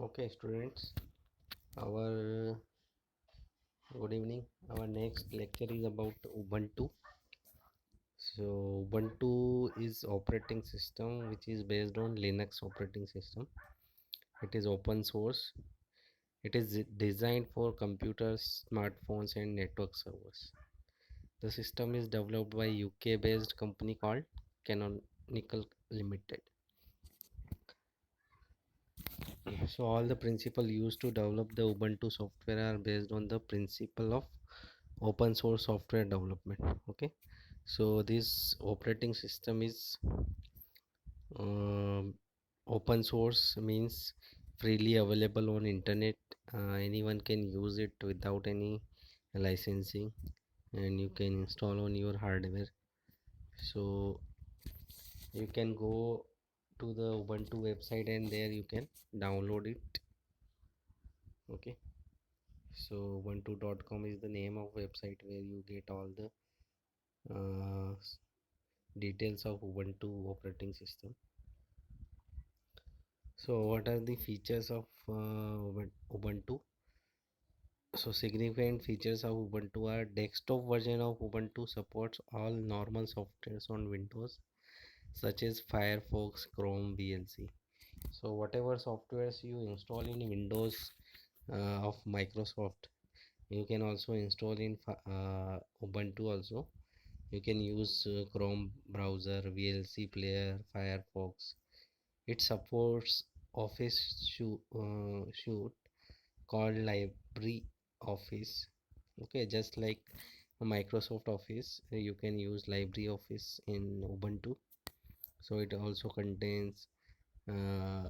Okay, students, our good evening. Our next lecture is about Ubuntu. So, Ubuntu is operating system which is based on Linux operating system. It is open source. It is designed for computers, smartphones, and network servers. The system is developed by UK-based company called Canonical Limited. So all the principles used to develop the Ubuntu software are based on the principle of open source software development. Okay, so this operating system is um, open source, means freely available on internet. Anyone can use it without any licensing, and you can install on your hardware. So you can go to the Ubuntu website and there you can download it. Okay, so ubuntu.com is the name of website where you get all the uh, details of Ubuntu operating system. So what are the features of Ubuntu? So significant features of Ubuntu are desktop version of Ubuntu supports all normal softwares on Windows such as Firefox, Chrome, VLC. So whatever softwares you install in Windows of Microsoft, you can also install in Ubuntu also. You can use Chrome browser, VLC player, Firefox. It supports Office suite called Library Office. Okay, just like Microsoft Office, you can use Library Office in Ubuntu. So it also contains uh,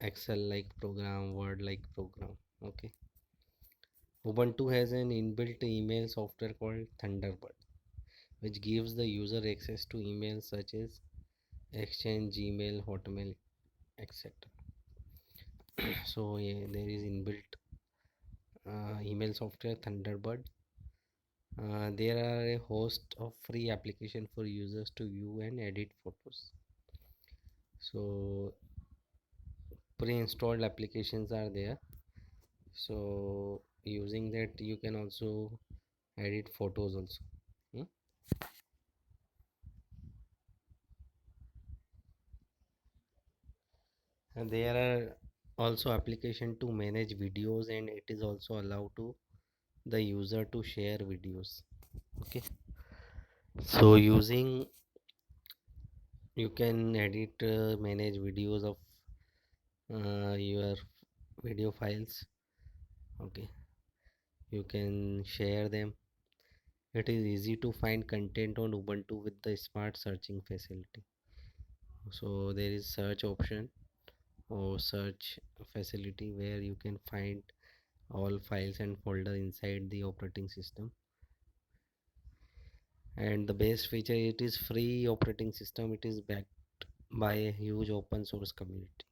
Excel like program, Word like program. Okay, Ubuntu has an inbuilt email software called Thunderbird, which gives the user access to emails such as Exchange, Gmail, Hotmail, etc. So yeah, there is inbuilt email software Thunderbird. There are a host of free application for users to view and edit photos. So pre-installed applications are there. So using that you can also edit photos also. Hmm? And there are also application to manage videos, and it is also allowed to the user to share videos. Okay, so using you can edit manage videos of your video files. Okay, you can share them. It is easy to find content on Ubuntu with the smart searching facility. So there is search option or search facility where you can find all files and folder inside the operating system. And the best feature, it is free operating system. It is backed by a huge open source community.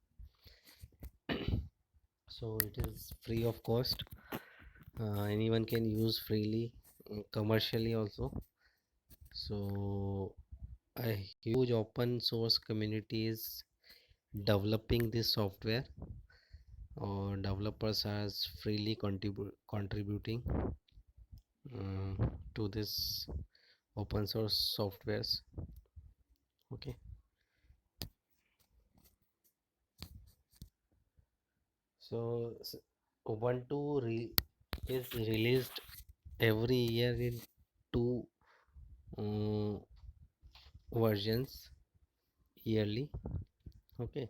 So it is free of cost. Anyone can use freely, commercially also. So a huge open source community is developing this software, or developers are freely contributing to this open source softwares. Okay, so Ubuntu is released every year in two uh, versions yearly. Okay,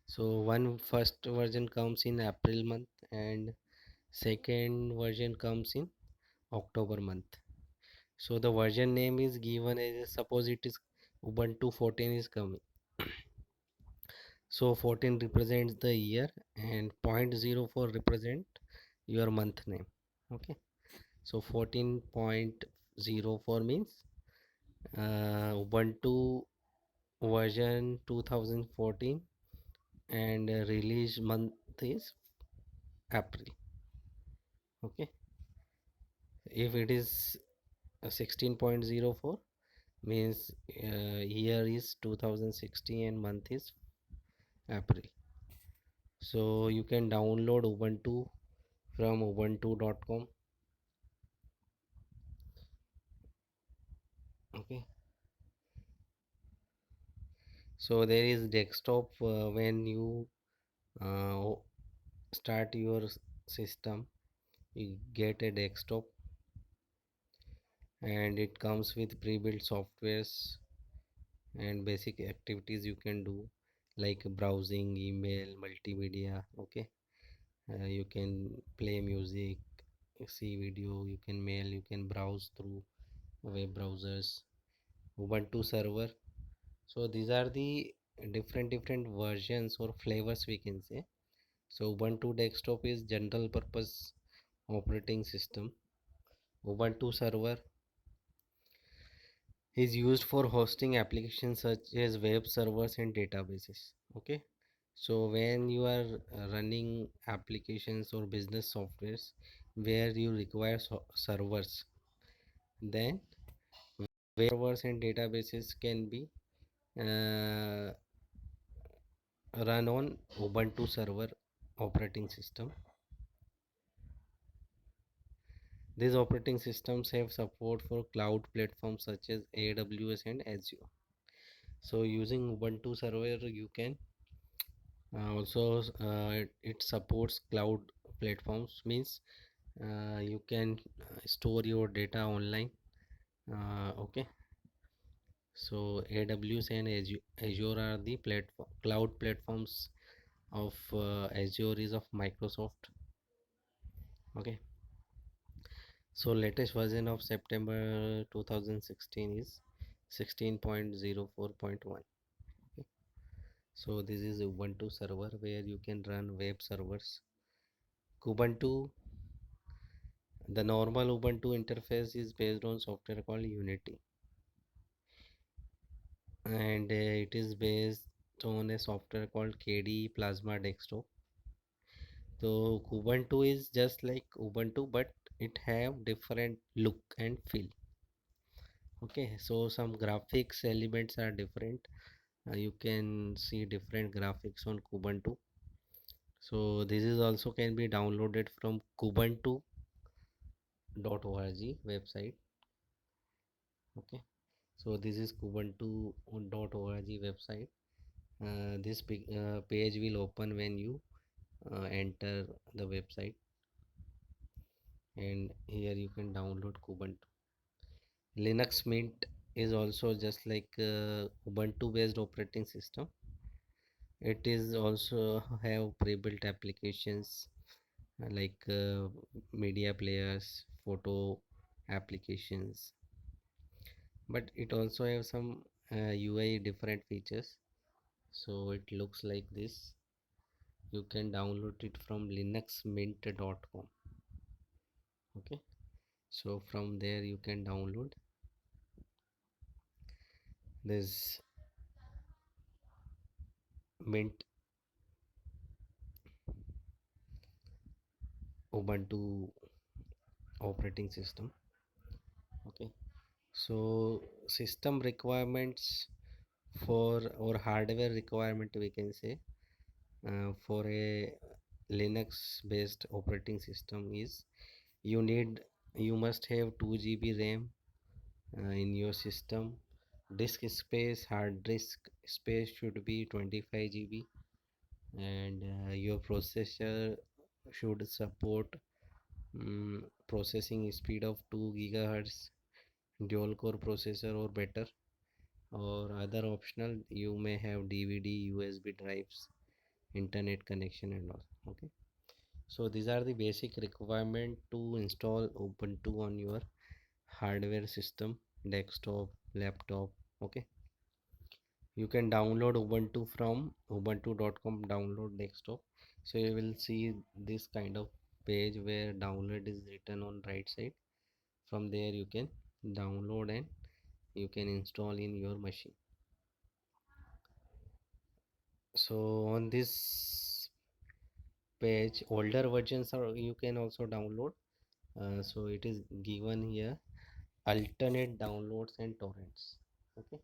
so one first version comes in April month and second version comes in October month. So the version name is given as, suppose it is Ubuntu 14 is coming. So 14 represents the year and 0.04 represent your month name. Okay, so 14.04 means Ubuntu version 2014, and release month is April. Okay, if it is 16.04 means year is 2016 and month is April. So you can download Ubuntu from ubuntu.com. Okay, so there is desktop. When you uh, start your system, you get a desktop, and it comes with pre-built softwares and basic activities you can do, like browsing, email, multimedia. Okay, you can play music, see video, you can mail, you can browse through web browsers. Ubuntu server. So these are the different versions or flavors we can say. So Ubuntu desktop is general purpose operating system. Ubuntu server is used for hosting applications such as web servers and databases. Okay, so when you are running applications or business softwares where you require servers, then web servers and databases can be uh, run on Ubuntu server operating system. These operating systems have support for cloud platforms such as AWS and Azure. So using Ubuntu server, you can also it supports cloud platforms, means you can store your data online. Okay, so AWS and Azure are the platform cloud platforms of Azure is of Microsoft. Okay, so latest version of September 2016 is 16.04.1. Okay. So this is Ubuntu server where you can run web servers. Ubuntu, the normal Ubuntu interface is based on software called Unity, and it is based on a software called KDE Plasma Desktop. So Ubuntu is just like Ubuntu, but it have different look and feel. Okay, so some graphics elements are different. You can see different graphics on Kubuntu. So this is also can be downloaded from kubuntu.org website. Okay, so this is kubuntu.org website. This page will open when you enter the website, and here you can download Kubuntu. Linux Mint is also just like Ubuntu based operating system. It is also have pre-built applications like media players, photo applications, but it also have some UI different features. So it looks like this. You can download it from linuxmint.com. Okay, so from there you can download this Mint Ubuntu operating system. Okay, so system requirements for or hardware requirement we can say for a Linux based operating system is you must have 2 GB RAM in your system. Disk space, hard disk space should be 25 GB, and your processor should support processing speed of 2 gigahertz, dual core processor or better, or other optional you may have DVD, USB drives, internet connection and all. Okay, so these are the basic requirement to install Ubuntu on your hardware system, desktop, laptop. Okay, you can download Ubuntu from ubuntu.com download desktop. So you will see this kind of page where download is written on right side. From there you can download and you can install in your machine. So on this page older versions are you can also download. So it is given here alternate downloads and torrents. Okay,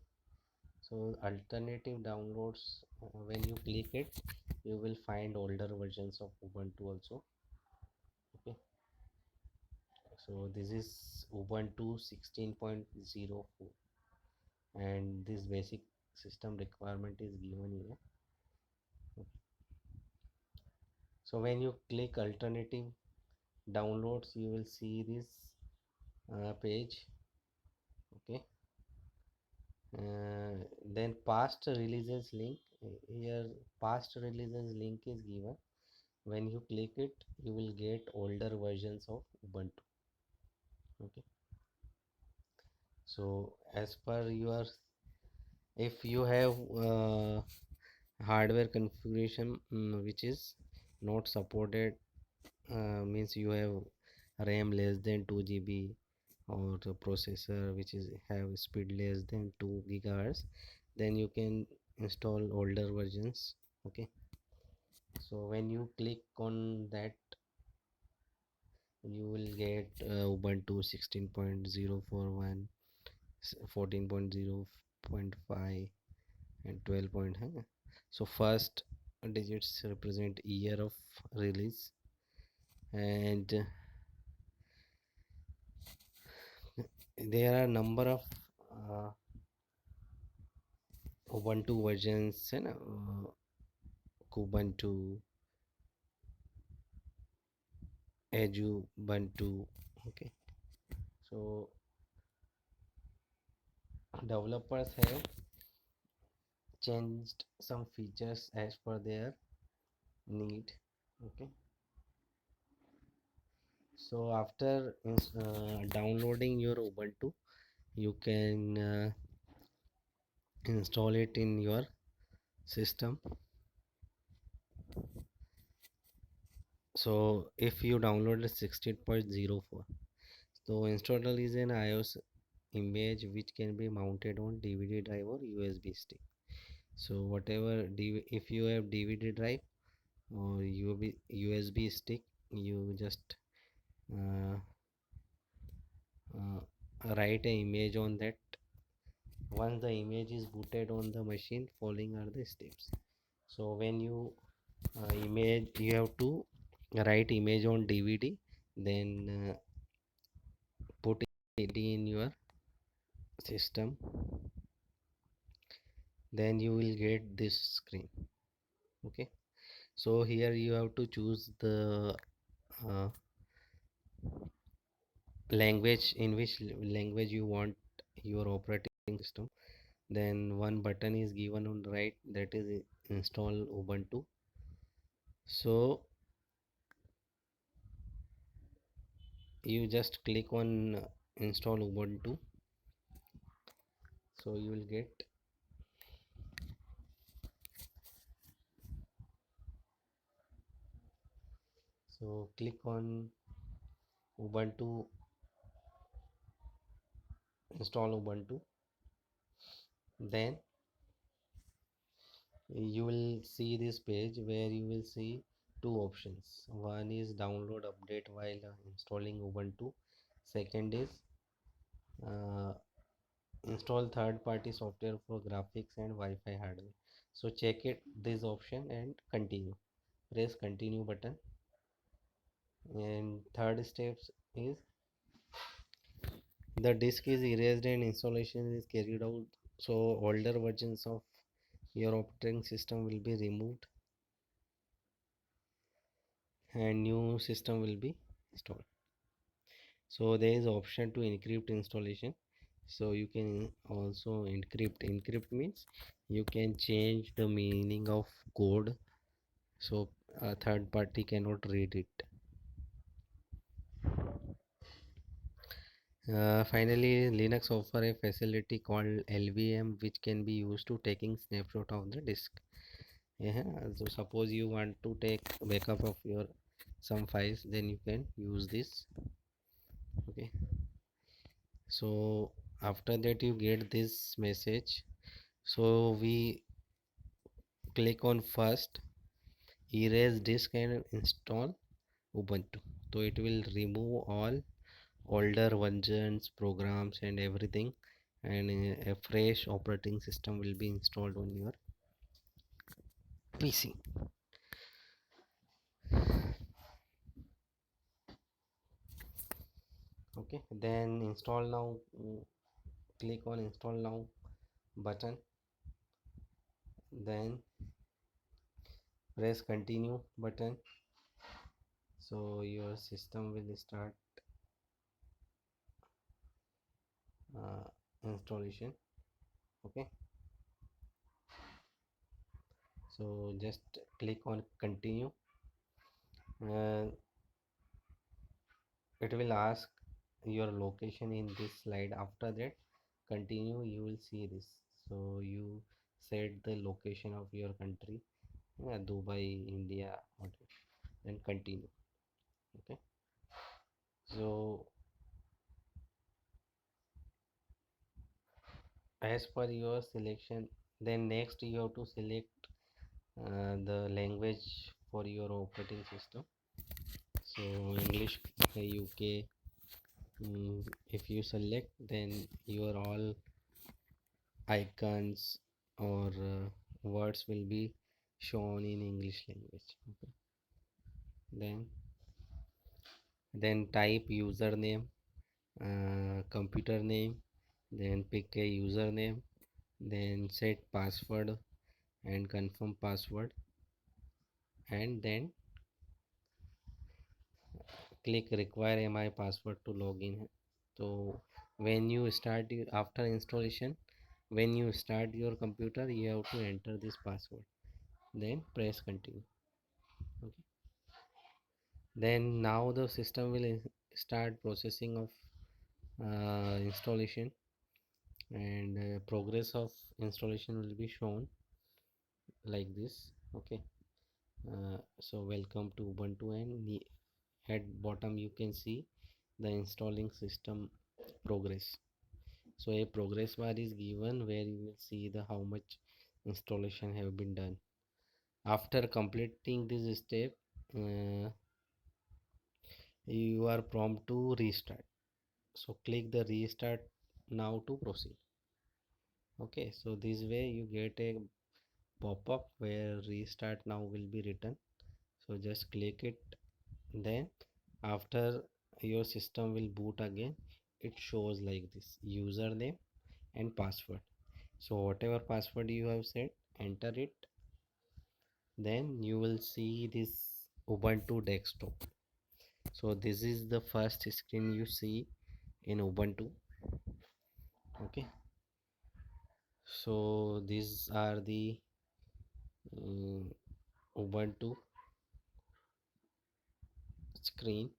so alternative downloads, when you click it, you will find older versions of Ubuntu also. Okay, so this is Ubuntu 16.04, and this basic system requirement is given here. Okay. So when you click alternative downloads, you will see this page. Okay, then past releases link. Here past releases link is given. When you click it, you will get older versions of Ubuntu. Okay, so as per your, if you have hardware configuration which is not supported, means you have RAM less than 2 GB, or the processor which is have speed less than 2 gigahertz, then you can install older versions. Okay, so when you click on that, you will get Ubuntu 16.041, 14.0.5, and 12 point. Huh? So first digits represent year of release, and there are number of uh, Ubuntu versions, and Kubuntu, Ubuntu. Okay, so developers have changed some features as per their need. Okay, so after downloading your Ubuntu, you can install it in your system. So if you download 16.04, so installer is an iOS image which can be mounted on DVD drive or USB stick. So whatever if you have DVD drive or USB stick, you just uh, write an image on that. Once the image is booted on the machine, following are the steps. So when you image, you have to write image on DVD, then put it in your system, then you will get this screen. Okay, so here you have to choose the uh, language, in which language you want your operating system. Then one button is given on the right, that is install Ubuntu. So you just click on install Ubuntu, so you will get, so click on Ubuntu, install Ubuntu, then you will see this page where you will see two options. One is download update while installing Ubuntu. Second is uh, install third-party software for graphics and Wi-Fi hardware. So check it this option and continue. Press continue button. And third steps is the disk is erased and installation is carried out. So older versions of your operating system will be removed and new system will be installed. So there is option to encrypt installation, so you can also encrypt means you can change the meaning of code, so a third party cannot read it. Finally, Linux offer a facility called LVM, which can be used to taking snapshot of the disk. Yeah, so suppose you want to take backup of your some files, then you can use this. Okay, so after that you get this message. So we click on first erase disk and install Ubuntu. So it will remove all older versions, programs, and everything, and a fresh operating system will be installed on your PC. Okay, then install now. Click on install now button, then press continue button, so your system will start uh, installation. Okay, so just click on continue. uh, it will ask your location in this slide. After that, continue, you will see this. So you set the location of your country, Dubai, India, whatever, then continue. Okay, so as per your selection, then next you have to select the language for your operating system. So English, UK. If you select, then your all icons or words will be shown in English language. Okay. Then type username, computer name, then pick a username, then set password and confirm password, and then click require mi password to log in. So when you start after installation, when you start your computer, you have to enter this password, then press continue. Okay, then now the system will start processing of installation, and progress of installation will be shown like this. Okay, so welcome to Ubuntu, and at bottom you can see the installing system progress. So a progress bar is given where you will see the how much installation have been done. After completing this step, uh, you are prompt to restart. So click the restart now to proceed. Okay, so this way you get a pop-up where restart now will be written. So just click it. Then after your system will boot again, it shows like this: username and password. So whatever password you have set, enter it. Then you will see this Ubuntu desktop. So this is the first screen you see in Ubuntu. Okay, so these are the uh, Ubuntu screen.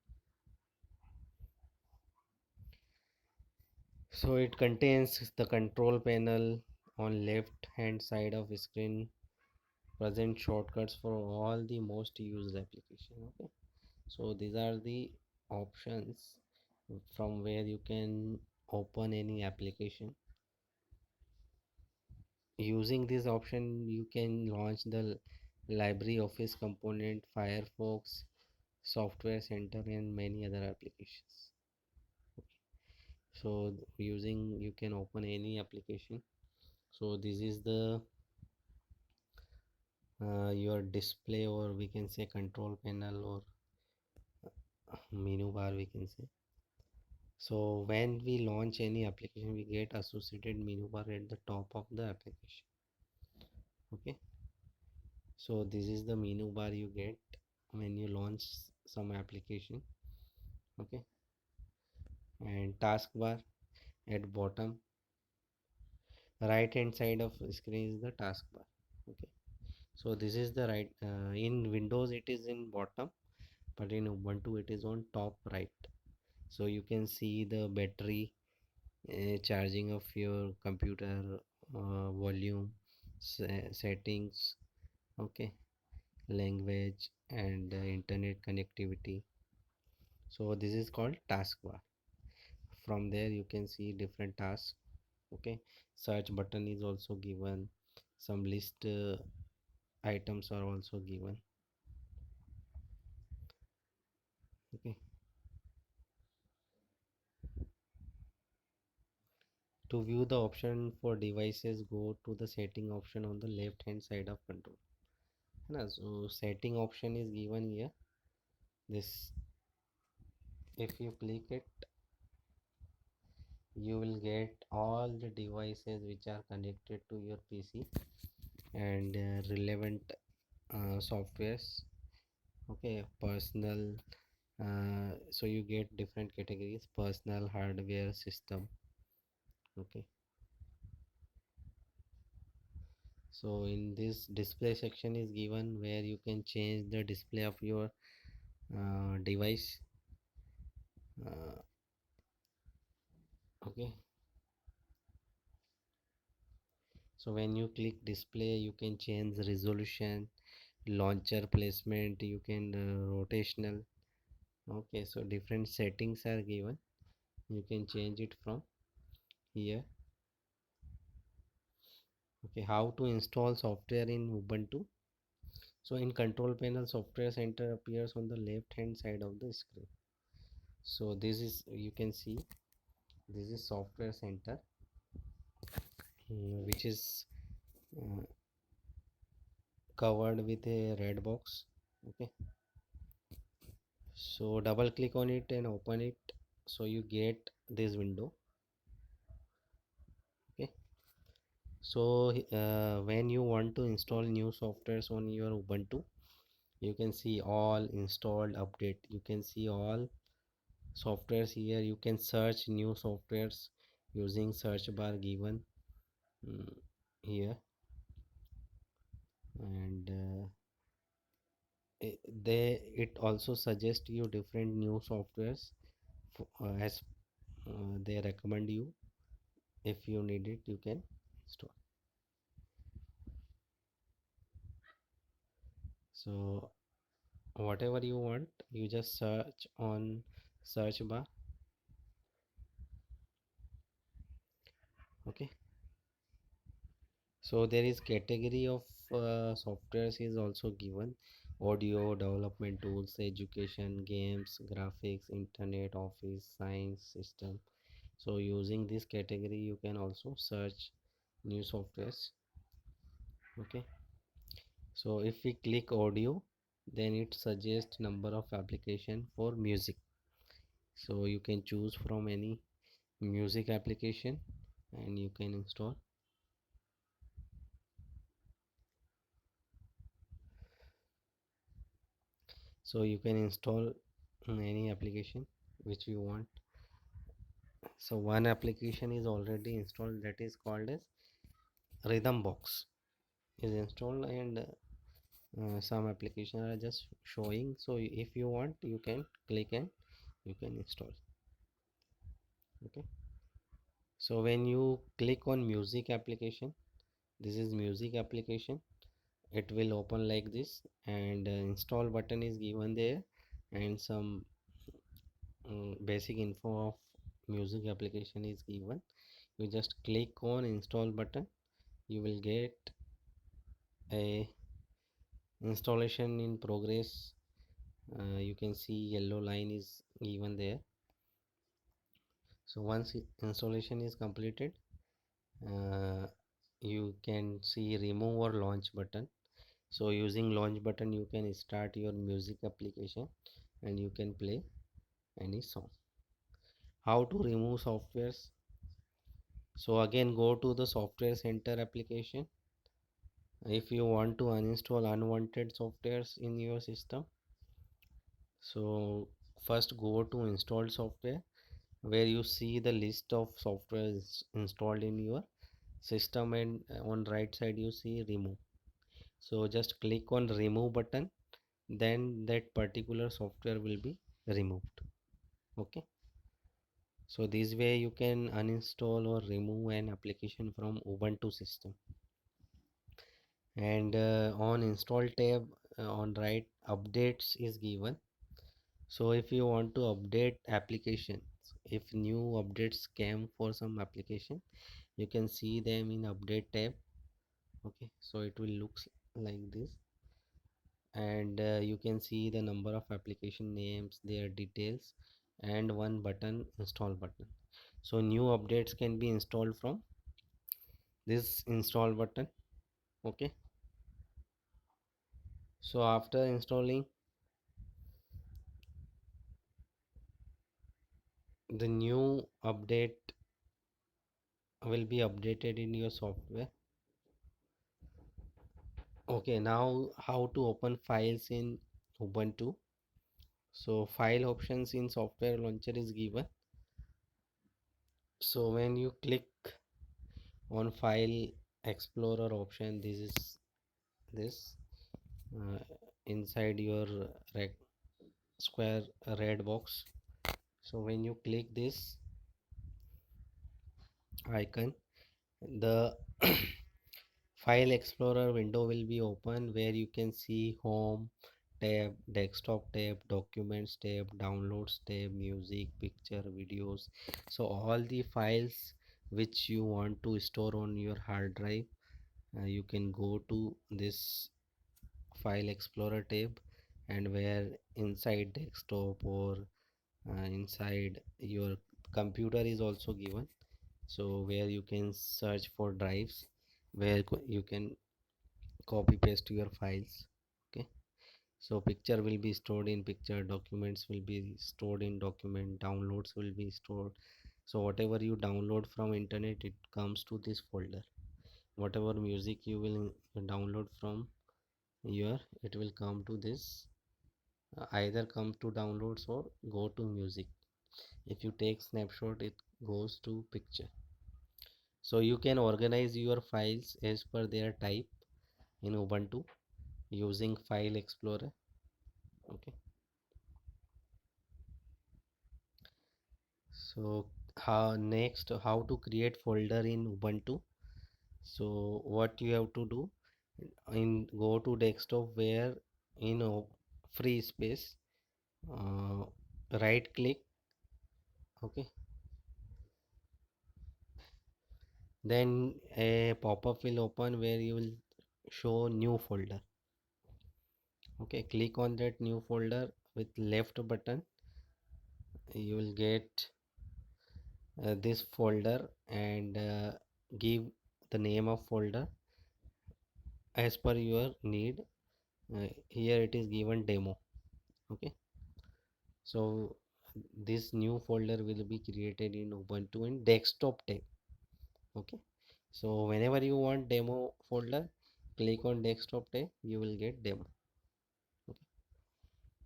So it contains the control panel on left hand side of screen, present shortcuts for all the most used application. Okay, so these are the options from where you can open any application. Using this option, you can launch the library, office component, Firefox, software center, and many other applications. So using, you can open any application. So this is the your display, or we can say control panel, or menu bar we can say. So when we launch any application, we get associated menu bar at the top of the application. Okay, so this is the menu bar you get when you launch some application. Okay, and taskbar at bottom right hand side of screen is the taskbar. Okay, so this is the right, in Windows it is in bottom, but in Ubuntu it is on top right. So you can see the battery, charging of your computer, volume, settings. Okay, language, and internet connectivity. So this is called taskbar. From there you can see different tasks. Okay, search button is also given, some list items are also given. Okay, to view the option for devices, go to the setting option on the left hand side of control. So setting option is given here. This, if you click it, you will get all the devices which are connected to your PC and relevant softwares. Okay, personal, so you get different categories: personal, hardware, system. Okay, so in this display section is given where you can change the display of your device. uh, okay, so when you click display you can change resolution, launcher placement, you can rotational. Okay, so different settings are given, you can change it from here. Okay, how to install software in Ubuntu. So in control panel, software center appears on the left hand side of the screen. So this is, you can see, this is software center, which is uh, covered with a red box. Okay, so double click on it and open it, so you get this window. Okay, so when you want to install new softwares on your Ubuntu, you can see all installed update, you can see all softwares here, you can search new softwares using search bar given mm, here. And it also suggests you different new softwares as they recommend you. If you need it, you can install. So whatever you want, you just search on search bar. Okay, so there is category of softwares is also given: audio, development tools, education, games, graphics, internet, office, science, system. So using this category you can also search new softwares. Okay, so if we click audio, then it suggests number of application for music, so you can choose from any music application and you can install. So you can install any application which you want. So one application is already installed, that is called as Rhythm Box is installed, and some application are just showing. So if you want, you can click and you can install. Okay, so when you click on music application, this is music application, it will open like this, and install button is given there, and some basic info of music application is given. You just click on install button, you will get a installation in progress. You can see yellow line is given there. So once installation is completed, uh, you can see remove or launch button. So using launch button you can start your music application and you can play any song. How to remove softwares? So again, go to the software center application. If you want to uninstall unwanted softwares in your system, so first go to installed software, where you see the list of software installed in your system, and on right side you see remove. So just click on remove button, then that particular software will be removed. Okay, so this way you can uninstall or remove an application from Ubuntu system. And on install tab, on right, updates is given. So if you want to update applications, if new updates came for some application, you can see them in update tab. Okay, so it will look like this, and you can see the number of application names, their details, and one button, install button. So new updates can be installed from this install button. Okay, so after installing, the new update will be updated in your software. Okay, now how to open files in Ubuntu. So file options in software launcher is given. So when you click on file explorer option, this is this uh, inside your rec square red box. So when you click this icon, the file explorer window will be open, where you can see home tab, desktop tab, documents tab, downloads tab, music, picture, videos. So all the files which you want to store on your hard drive, you can go to this file explorer tab, and where inside desktop or inside your computer is also given. So where you can search for drives, where you can copy paste your files. Okay, so picture will be stored in picture, documents will be stored in document, downloads will be stored. So whatever you download from internet, it comes to this folder. Whatever music you will download from here, it will come to this, either come to downloads or go to music. If you take snapshot, it goes to picture. So you can organize your files as per their type in Ubuntu using file explorer. Okay, so how to create folder in Ubuntu. So what you have to do, in go to desktop, where in free space, uh, right click. Okay, then a pop-up will open where you will show new folder. Okay, click on that new folder with left button. You will get this folder, and give the name of folder as per your need. Here it is given demo. Okay, so this new folder will be created in Ubuntu in desktop tab. Okay, so whenever you want demo folder, click on desktop tab, you will get demo. Okay,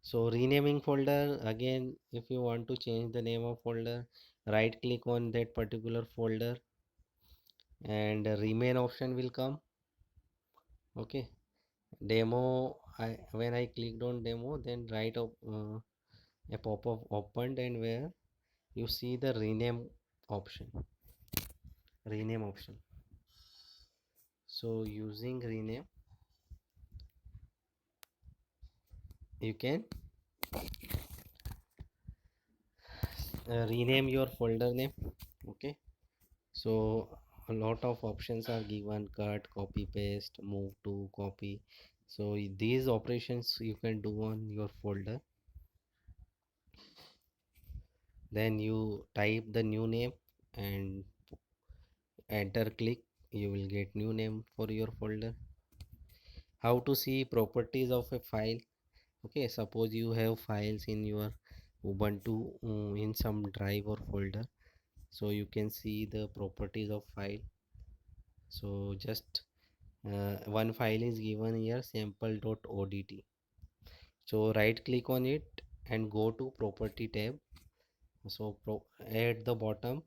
so renaming folder, again, if you want to change the name of folder, right click on that particular folder, and remain option will come. Okay, demo, when I clicked on demo, then right up a pop-up opened, and where you see the rename option. So using rename, you can rename your folder name. Okay, so a lot of options are given: cut, copy, paste, move to, copy. So these operations you can do on your folder. Then you type the new name and enter, click, you will get new name for your folder. How to see properties of a file. Okay, suppose you have files in your Ubuntu, in some drive or folder. So you can see the properties of file. So just one file is given here, sample.odt. So right click on it and go to property tab. So at the bottom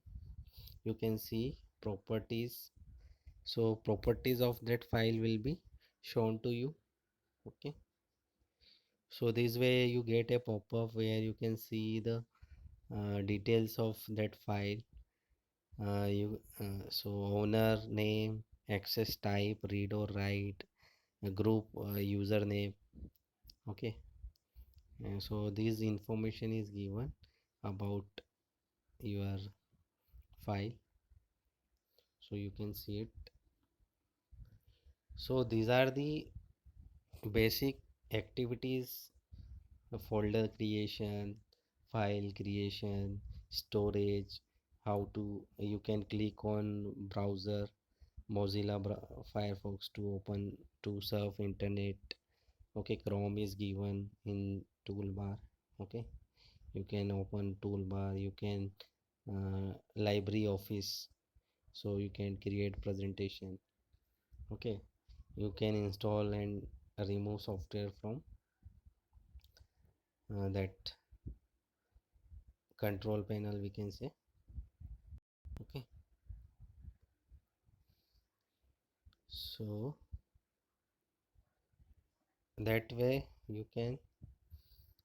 you can see properties. So properties of that file will be shown to you. Okay, so this way you get a pop-up where you can see the details of that file. So owner name, access type, read or write, a group, username. Okay, so this information is given about your file, so you can see it. So these are the basic activities: folder creation, file creation, storage. How to, you can click on browser, Mozilla Firefox, to open, to surf internet. Okay, Chrome is given in toolbar. Okay, you can open toolbar, you can library office. so you can create presentation. Okay, you can install and remove software from that control panel, we can say. Okay, so that way you can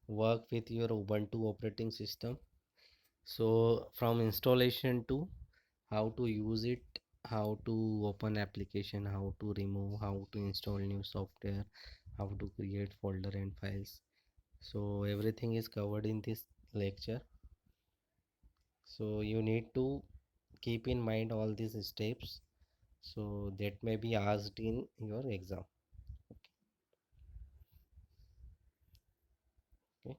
work with your Ubuntu operating system. So from installation to how to use it, how to open application, how to remove, how to install new software, how to create folder and files, so everything is covered in this lecture. So you need to keep in mind all these steps, so that may be asked in your exam. Okay,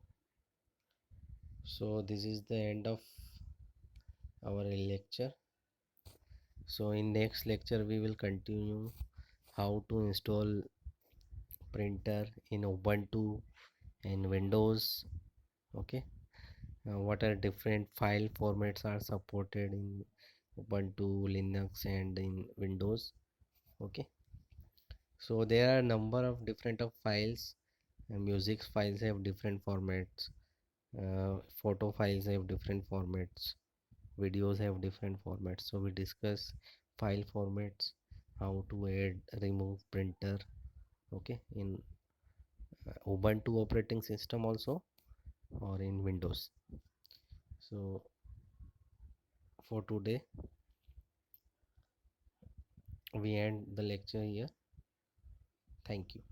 so this is the end of our lecture. So in next lecture we will continue how to install printer in Ubuntu and Windows. Okay, what are different file formats are supported in Ubuntu, Linux and in Windows. Okay, so there are number of different of files. Music files have different formats, photo files have different formats, videos have different formats. So we discuss file formats, how to add, remove printer. Okay, in Ubuntu operating system also, or in Windows. So for today we end the lecture here. Thank you.